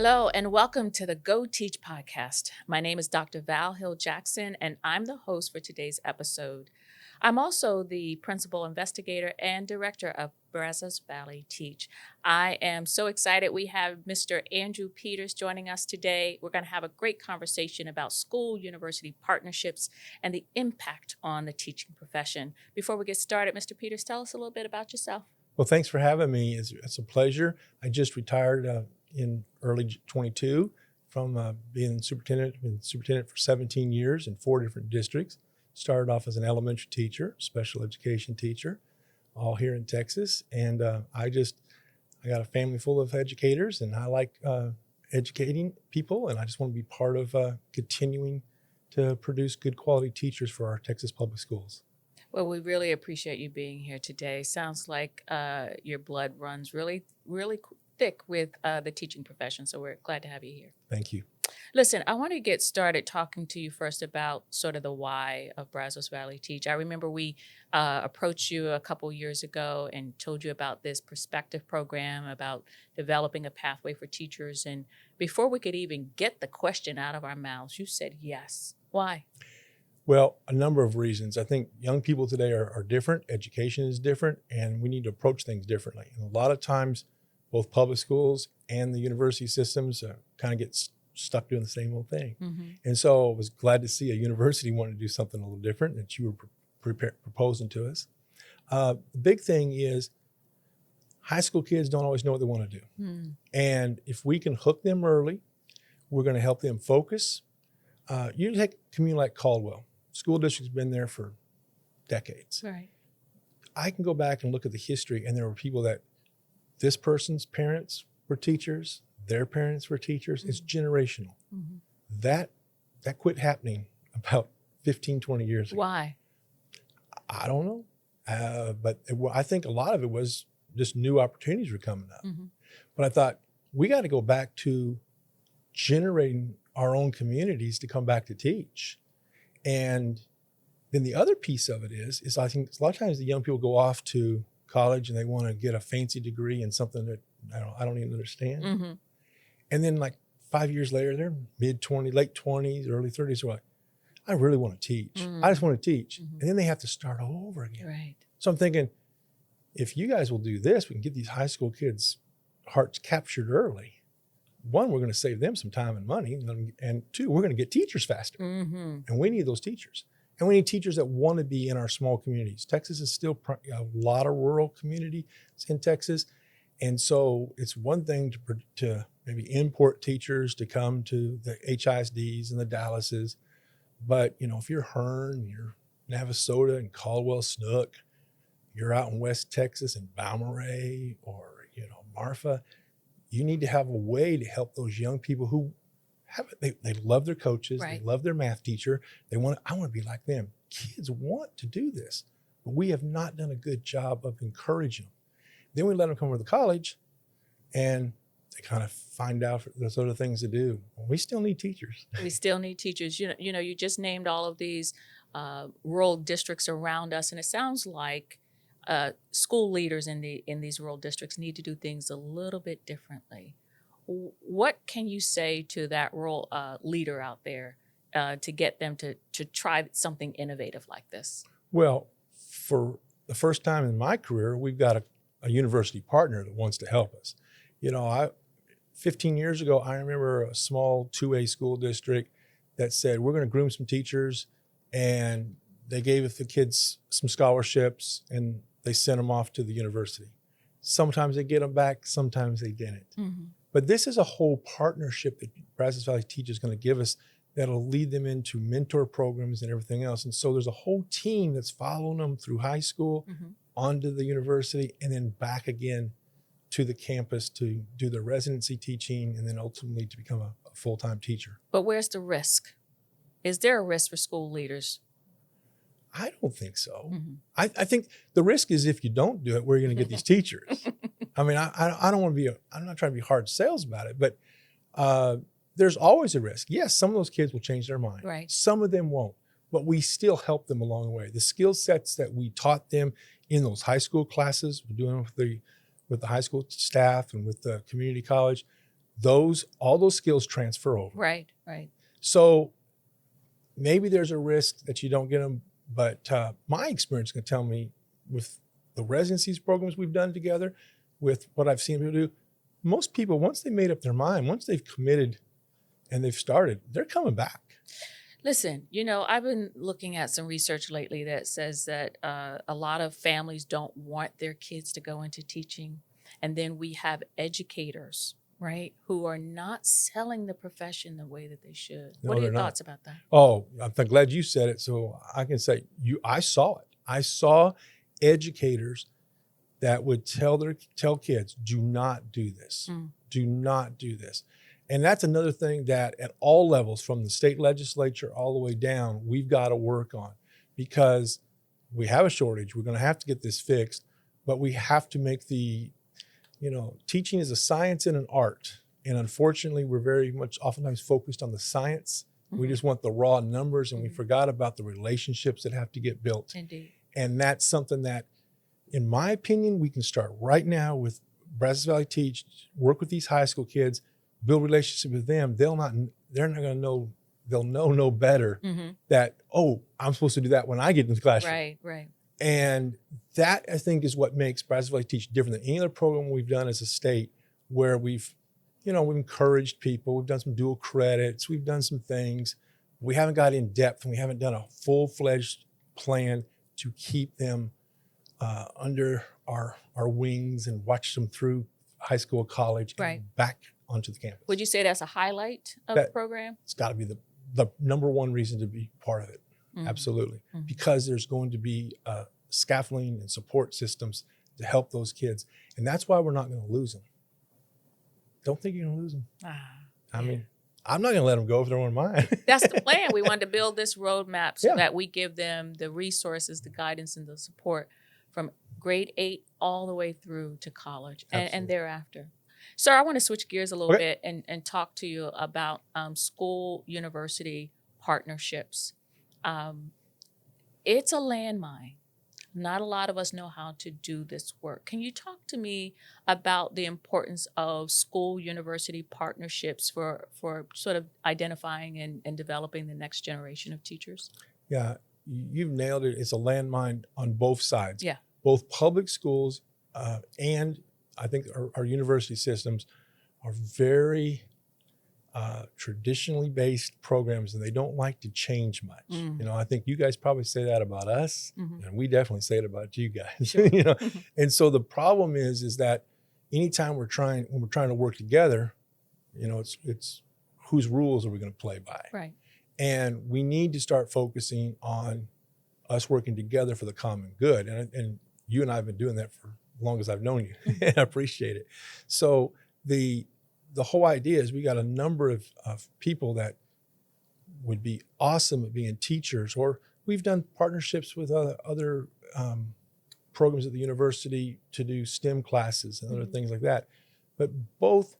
Hello, and welcome to the BVTeach podcast. My name is Dr. Val Hill-Jackson, and I'm the host for today's episode. I'm also the principal investigator and director of Brazos Valley Teach. I am so excited we have Mr. Andrew Peters joining us today. We're going to have a great conversation about school-university partnerships and the impact on the teaching profession. Before we get started, Mr. Peters, tell us a little bit about yourself. Well, thanks for having me. It's a pleasure. I just retired in early 22 from being superintendent. I've been superintendent for 17 years in 4 different districts. Started off as an elementary teacher, special education teacher, all here in Texas. And I got a family full of educators, and I like educating people, and I just want to be part of continuing to produce good quality teachers for our Texas public schools. Well, we really appreciate you being here today. Sounds like your blood runs really thick with the teaching profession, so we're glad to have you here. Thank you. Listen, I want to get started talking to you first about sort of the why of Brazos Valley Teach. I remember we approached you a couple years ago and told you about this perspective program, about developing a pathway for teachers. And before we could even get the question out of our mouths, you said yes. Why? Well, a number of reasons. I think young people today are different. Education is different, and we need to approach things differently. And a lot of times, both public schools and the university systems kind of get stuck doing the same old thing. Mm-hmm. And so I was glad to see a university wanted to do something a little different that you were proposing to us. The big thing is high school kids don't always know what they want to do. Mm. And if we can hook them early, we're going to help them focus. You take a community like Caldwell. School district's been there for decades. Right. I can go back and look at the history, and there were people that this person's parents were teachers, their parents were teachers. Mm-hmm. It's generational. Mm-hmm. That quit happening about 15, 20 years ago. Why? I don't know. But I think a lot of it was just new opportunities were coming up. Mm-hmm. But I thought, we got to go back to generating our own communities to come back to teach. And then the other piece of it is I think a lot of times the young people go off to college and they want to get a fancy degree in something that I don't even understand. Mm-hmm. And then like 5 years later, they're mid-20s, late 20s, early 30s. They're like, I really want to teach. Mm-hmm. I just want to teach. Mm-hmm. And then they have to start all over again. Right. So I'm thinking, if you guys will do this, we can get these high school kids' hearts captured early. One, we're going to save them some time and money. And two, we're going to get teachers faster. Mm-hmm. And we need those teachers. And we need teachers that want to be in our small communities. Texas is still a lot of rural community in Texas. And so it's one thing to maybe import teachers to come to the HISDs and the Dallases. But, if you're Hearn, you're Navasota and Caldwell Snook, you're out in West Texas and Balmorhea or, Marfa, you need to have a way to help those young people who they love their coaches, right. They love their math teacher. I want to be like them. Kids want to do this, but we have not done a good job of encouraging them. Then we let them come over to college and they kind of find out there's other things to do. We still need teachers. We still need teachers. You just named all of these rural districts around us, and it sounds like school leaders in these rural districts need to do things a little bit differently. What can you say to that rural leader out there to get them to try something innovative like this? Well, for the first time in my career, we've got a university partner that wants to help us. 15 years ago, I remember a small 2A school district that said, we're going to groom some teachers, and they gave the kids some scholarships and they sent them off to the university. Sometimes they get them back, sometimes they didn't. Mm-hmm. But this is a whole partnership that Brazos Valley Teach is going to give us that'll lead them into mentor programs and everything else. And so there's a whole team that's following them through high school, mm-hmm. onto the university, and then back again to the campus to do their residency teaching and then ultimately to become a full-time teacher. But where's the risk? Is there a risk for school leaders? I don't think so. Mm-hmm. I think the risk is if you don't do it, where are you going to get these teachers? I mean, I don't want to I'm not trying to be hard sales about it, but there's always a risk. Yes, some of those kids will change their mind. Right. Some of them won't, but we still help them along the way. The skill sets that we taught them in those high school classes, we're doing with the high school staff and with the community college, all those skills transfer over. Right, right. So maybe there's a risk that you don't get them, but my experience can tell me with the residencies programs we've done together, with what I've seen people do, most people, once they made up their mind, once they've committed and they've started, they're coming back. Listen, I've been looking at some research lately that says that a lot of families don't want their kids to go into teaching. And then we have educators, right, who are not selling the profession the way that they should. No, What are your they're not. thoughts about that? Oh, I'm glad you said it. So I can say I saw it. I saw educators that would tell kids, do not do this. Do not do this. And that's another thing that at all levels, from the state legislature all the way down, we've got to work on, because we have a shortage. We're going to have to get this fixed, but we have to make teaching is a science and an art. And unfortunately, we're very much oftentimes focused on the science. We just want the raw numbers, and we forgot about the relationships that have to get built. Indeed. And that's something that, in my opinion, we can start right now with Brazos Valley Teach, work with these high school kids, build relationships with them. They're not going to know, they'll know better that, oh, I'm supposed to do that when I get in the classroom. Right, right. And that, I think, is what makes Brazos Valley Teach different than any other program we've done as a state, where we've encouraged people. We've done some dual credits. We've done some things. We haven't got in depth, and we haven't done a full-fledged plan to keep them under our wings and watch them through high school, college, and back onto the campus. Would you say that's a highlight of the program? It's got to be the number one reason to be part of it. Absolutely. Because there's going to be scaffolding and support systems to help those kids. And that's why we're not going to lose them. Don't think you're going to lose them. I mean, I'm not going to let them go if they're on mine. That's the plan. We wanted to build this roadmap so that we give them the resources, the guidance, and the support from grade 8 all the way through to college and thereafter. Sir, I want to switch gears a little bit and talk to you about school-university partnerships. It's a landmine. Not a lot of us know how to do this work. Can you talk to me about the importance of school-university partnerships for sort of identifying and developing the next generation of teachers? Yeah, you've nailed it. It's a landmine on both sides. Yeah. Both public schools and I think our university systems are very traditionally based programs, and they don't like to change much. I think you guys probably say that about us, and we definitely say it about you guys. Sure. And so the problem is that anytime when we're trying to work together, it's whose rules are we going to play by? Right. And we need to start focusing on us working together for the common good. And you and I have been doing that for as long as I've known you, and I appreciate it. So the whole idea is we got a number of people that would be awesome at being teachers, or we've done partnerships with other programs at the university to do STEM classes and other things like that. But both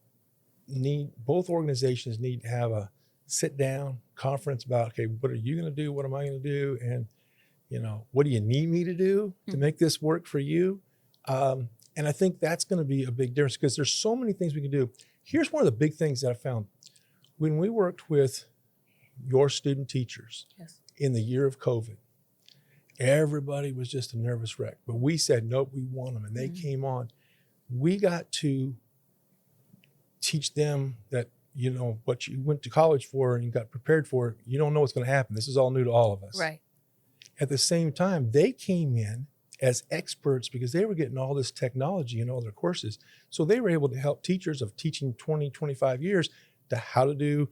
organizations need to have a sit down conference about, okay, what are you going to do? What am I going to do? And, what do you need me to do to make this work for you? And I think that's going to be a big difference, because there's so many things we can do. Here's one of the big things that I found. When we worked with your student teachers in the year of COVID, everybody was just a nervous wreck. But we said, nope, we want them. And they came on. We got to teach them that, what you went to college for and you got prepared for, you don't know what's going to happen. This is all new to all of us. Right. At the same time, they came in as experts because they were getting all this technology in all their courses. So they were able to help teachers of teaching 20, 25 years to how to do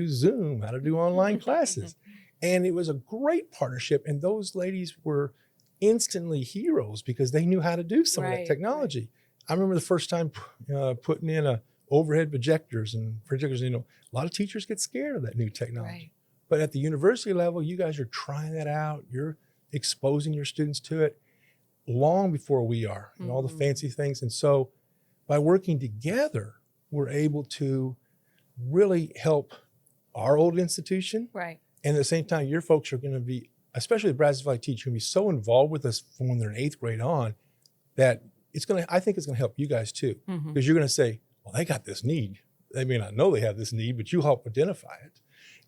Zoom, how to do online classes. And it was a great partnership. And those ladies were instantly heroes because they knew how to do some of that technology. Right. I remember the first time putting in overhead projectors. A lot of teachers get scared of that new technology. Right. But at the university level, you guys are trying that out. You're exposing your students to it long before we are, and all the fancy things. And so by working together, we're able to really help our old institution. Right. And at the same time, your folks are going to be, especially the Brazos Valley Teach, going to be so involved with us from when they're in 8th grade on that I think it's going to help you guys too. Because you're going to say, well, they got this need. they may not know they have this need, but you help identify it.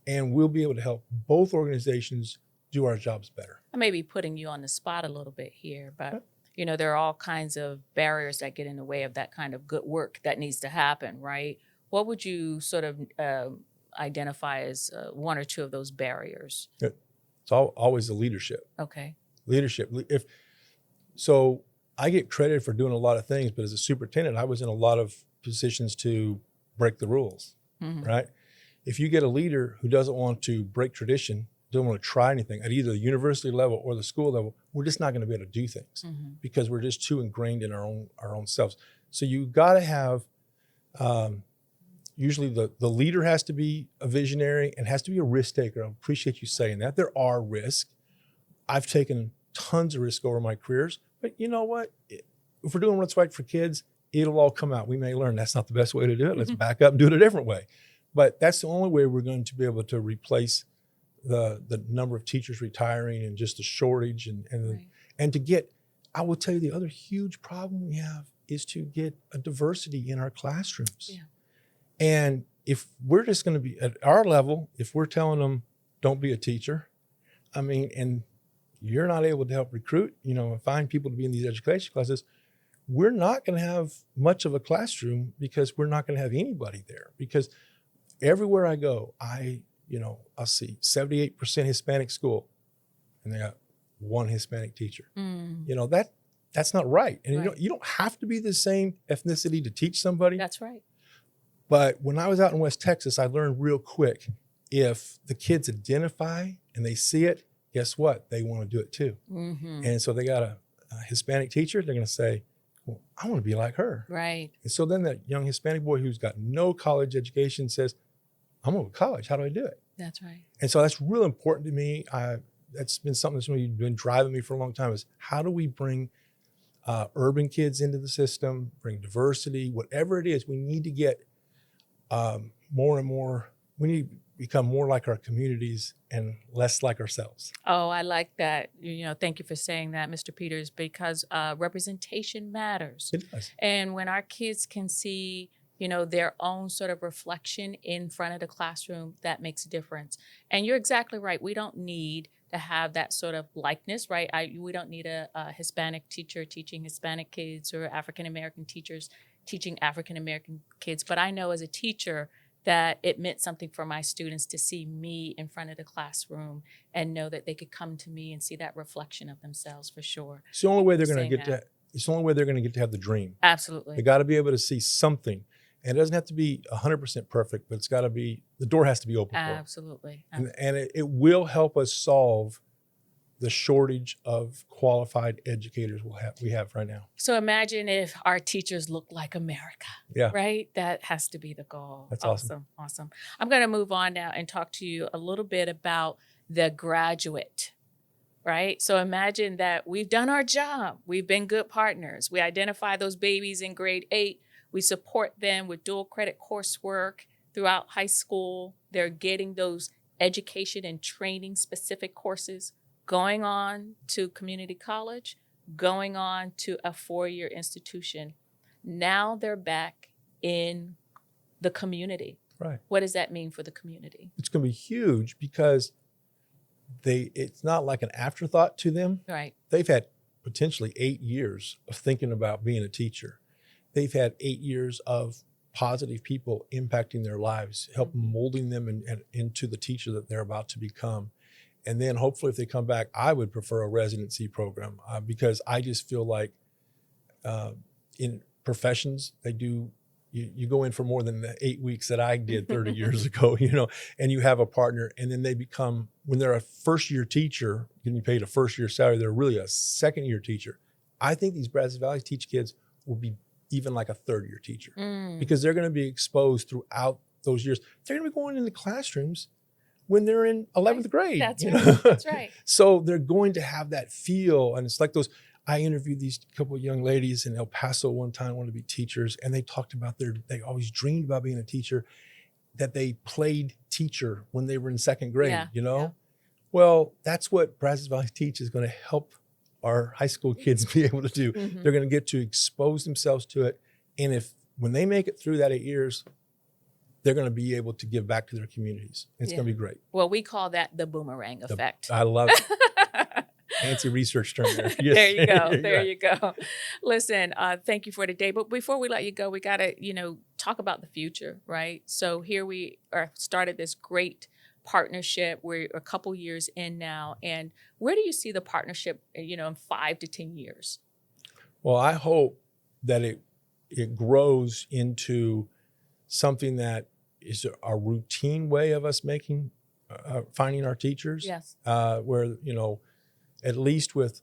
And we'll be able to help both organizations do our jobs better. I may be putting you on the spot a little bit here, but Okay. you know, there are all kinds of barriers that get in the way of that kind of good work that needs to happen, right? What would you sort of identify as one or two of those barriers? It's always the leadership. Okay. Leadership. So I get credit for doing a lot of things, but as a superintendent, I was in a lot of positions to break the rules, right? If you get a leader who doesn't want to break tradition, doesn't want to try anything at either the university level or the school level, we're just not going to be able to do things because we're just too ingrained in our own selves. So you got to have, usually the leader has to be a visionary and has to be a risk taker. I appreciate you saying that. There are risks. I've taken tons of risk over my careers, but you know what? If we're doing what's right for kids, it'll all come out. We may learn that's not the best way to do it. Let's back up and do it a different way. But that's the only way we're going to be able to replace the number of teachers retiring and just the shortage and to get, I will tell you the other huge problem we have is to get a diversity in our classrooms. Yeah. And if we're just going to be at our level, if we're telling them don't be a teacher, I mean, and you're not able to help recruit, find people to be in these education classes, we're not going to have much of a classroom because we're not going to have anybody there. Because everywhere I go, I'll see 78% Hispanic school, and they got one Hispanic teacher. That's not right. And you don't have to be the same ethnicity to teach somebody. That's right. But when I was out in West Texas, I learned real quick, if the kids identify and they see it, guess what? They want to do it too. And so they got a Hispanic teacher, they're going to say, well, I want to be like her. Right. And so then that young Hispanic boy who's got no college education says, I'm going to college. How do I do it? That's right. And so that's real important to me. That's been something that's really been driving me for a long time, is how do we bring urban kids into the system, bring diversity, whatever it is. We need to get more and more, we need to become more like our communities and less like ourselves. Oh, I like that. Thank you for saying that, Mr. Peters, because representation matters. It does. And when our kids can see their own sort of reflection in front of the classroom, that makes a difference. And you're exactly right. We don't need to have that sort of likeness, right? We don't need a Hispanic teacher teaching Hispanic kids or African-American teachers teaching African-American kids. But I know as a teacher that it meant something for my students to see me in front of the classroom and know that they could come to me and see that reflection of themselves, for sure. It's the only way they're going to get to, it's the only way they're going to get to have the dream. Absolutely. They got to be able to see something. And it doesn't have to be 100% perfect, but it's got to be, the door has to be open for it. Absolutely. And it will help us solve the shortage of qualified educators we have right now. So imagine if our teachers look like America. Yeah. Right? That has to be the goal. That's awesome. Awesome. I'm going to move on now and talk to you a little bit about the graduate. Right? So imagine that we've done our job. We've been good partners. We identify those babies in grade 8. We support them with dual credit coursework throughout high school. They're getting those education and training specific courses, going on to community college, going on to a 4-year institution. Now they're back in the community. Right. What does that mean for the community? It's going to be huge because it's not like an afterthought to them. Right. They've had potentially 8 years of thinking about being a teacher. They've had 8 years of positive people impacting their lives, help molding them into the teacher that they're about to become. And then hopefully if they come back, I would prefer a residency program because I just feel like in professions, they do, you go in for more than the 8 weeks that I did 30 years ago, and you have a partner, and then they become, when they're a first-year teacher, getting paid a first-year salary, they're really a second-year teacher. I think these Brazos Valley Teach kids will be even like a third-year teacher because they're going to be exposed throughout those years. They're going to be going into classrooms when they're in 11th grade. That's right. That's right. So they're going to have that feel. And it's like those, I interviewed these couple of young ladies in El Paso one time, wanted to be teachers. And they talked about they always dreamed about being a teacher, that they played teacher when they were in second grade, Yeah. Well, that's what Brazos Valley Teach is going to help our high school kids be able to do. They're going to get to expose themselves to it. And when they make it through that 8 years, they're going to be able to give back to their communities. It's going to be great. Well, we call that the boomerang effect. I love it. Fancy research term there. Yes. There you go. There you go. Listen, thank you for today. But before we let you go, we got to, talk about the future, right? So here we are, started this great partnership. We're a couple years in now. And where do you see the partnership, in 5 to 10 years? Well, I hope that it grows into something that is a routine way of us finding our teachers. Yes. Where, at least with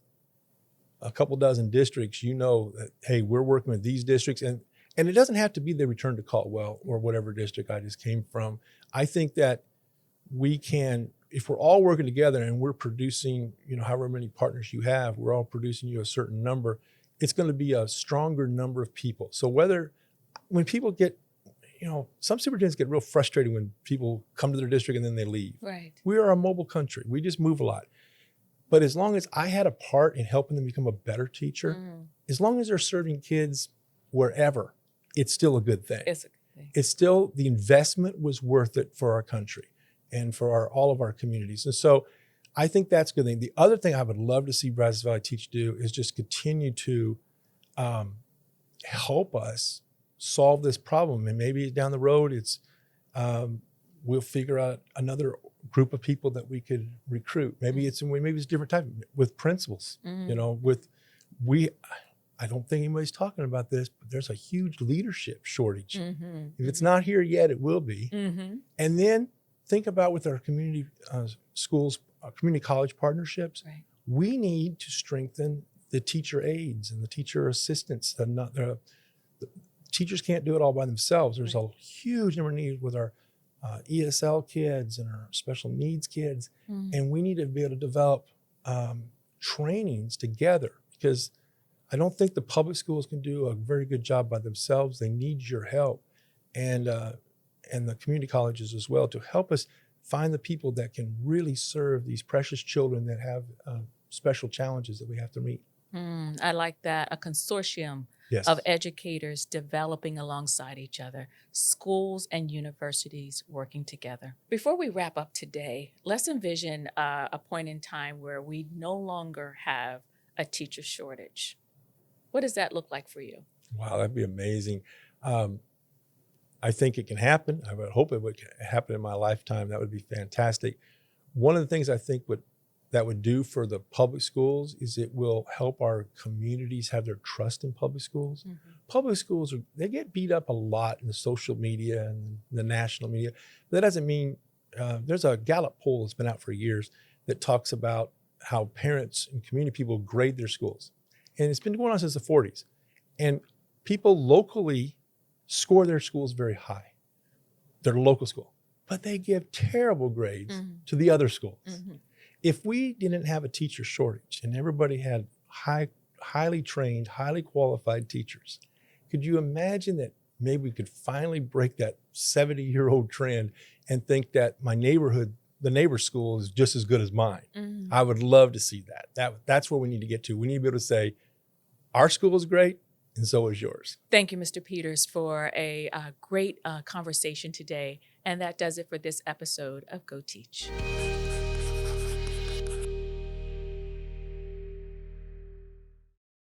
a couple dozen districts, that, hey, we're working with these districts. And it doesn't have to be the return to Caldwell or whatever district I just came from. I think that we can, if we're all working together and we're producing, however many partners you have, we're all producing you a certain number, it's going to be a stronger number of people. So when people get, some superintendents get real frustrated when people come to their district and then they leave. Right. We are a mobile country. We just move a lot. But as long as I had a part in helping them become a better teacher, as long as they're serving kids wherever, it's still a good thing. It's a good thing. It's still, the investment was worth it for our country and for all of our communities. And so I think that's a good thing. The other thing I would love to see Brazos Valley Teach do is just continue to help us solve this problem. And maybe down the road, we'll figure out another group of people that we could recruit. Maybe it's different type with principals. I don't think anybody's talking about this, but there's a huge leadership shortage. If it's not here yet, it will be. And then think about with our community schools, community college partnerships. Right. We need to strengthen the teacher aides and the teacher assistants. The teachers can't do it all by themselves. There's a huge number of needs with our ESL kids and our special needs kids. And we need to be able to develop trainings together, because I don't think the public schools can do a very good job by themselves. They need your help, and the community colleges as well, to help us find the people that can really serve these precious children that have special challenges that we have to meet. I like that. A consortium of educators developing alongside each other, schools and universities working together. Before we wrap up today, let's envision a point in time where we no longer have a teacher shortage. What does that look like for you? Wow, that'd be amazing. I think it can happen. I would hope it would happen in my lifetime. That would be fantastic. One of the things I think that would do for the public schools is it will help our communities have their trust in public schools. Public schools, they get beat up a lot in the social media and the national media. But that doesn't mean, there's a Gallup poll that's been out for years that talks about how parents and community people grade their schools. And it's been going on since the 40s. And people locally score their schools very high, their local school, but they give terrible grades to the other schools. If we didn't have a teacher shortage and everybody had highly trained, highly qualified teachers, could you imagine that maybe we could finally break that 70-year-old trend and think that the neighbor's school is just as good as mine? I would love to see that. That's where we need to get to. We need to be able to say, our school is great, and so is yours. Thank you, Mr. Peters, for a great conversation today. And that does it for this episode of Go Teach.